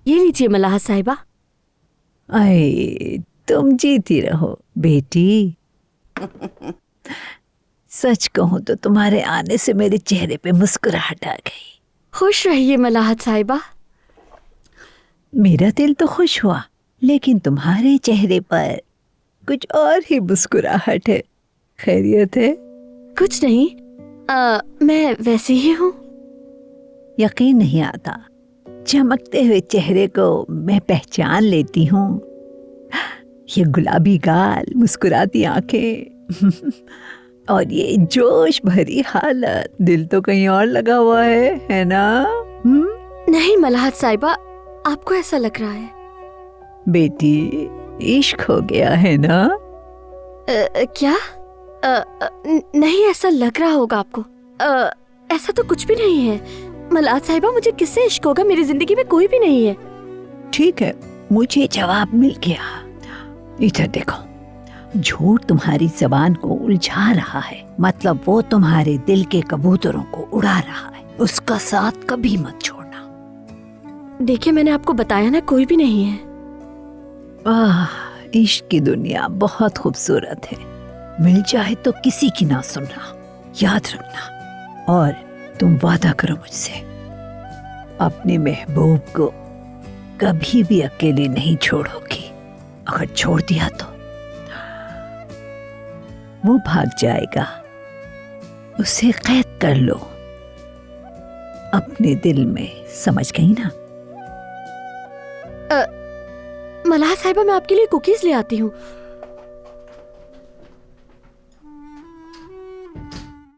ये लीजिए मलाह साहिबा। अरे तुम जीती रहो बेटी। सच कहूं तो तुम्हारे आने से मेरे चेहरे पे मुस्कुराहट आ गई। खुश रहिए मलाहत साहिबा। मेरा दिल तो खुश हुआ, लेकिन तुम्हारे चेहरे पर कुछ और ही मुस्कुराहट है। खैरियत है? कुछ नहीं, मैं वैसे ही हूँ। यकीन नहीं आता, चमकते हुए चेहरे को मैं पहचान लेती हूँ। ये गुलाबी गाल, मुस्कुराती आंखें और ये जोश भरी हालत, दिल तो कहीं और लगा हुआ है ना? नहीं मलाहत साहिबा, आपको ऐसा लग रहा है। बेटी, इश्क हो गया है ना? क्या? नहीं, ऐसा लग रहा होगा आपको। ऐसा तो कुछ भी नहीं है मलाहत साहिबा। मुझे किससे इश्क होगा? मेरी जिंदगी में कोई भी नहीं है। ठीक है, मुझे जवाब मिल गया। इधर देखो, झूठ तुम्हारी जबान को उलझा रहा है, मतलब वो तुम्हारे दिल के कबूतरों को उड़ा रहा है। उसका साथ कभी मत छोड़ना। देखिए, मैंने आपको बताया ना, कोई भी नहीं है। इश्क की दुनिया बहुत खूबसूरत है। मिल जाए तो किसी की ना सुनना, याद रखना। और तुम वादा करो मुझसे, अपने महबूब को कभी भी अकेले नहीं छोड़ोगी। अगर छोड़ दिया तो वो भाग जाएगा। उसे कैद कर लो अपने दिल में, समझ गई ना? मलाह साहिबा, मैं आपके लिए कुकीज ले आती हूँ।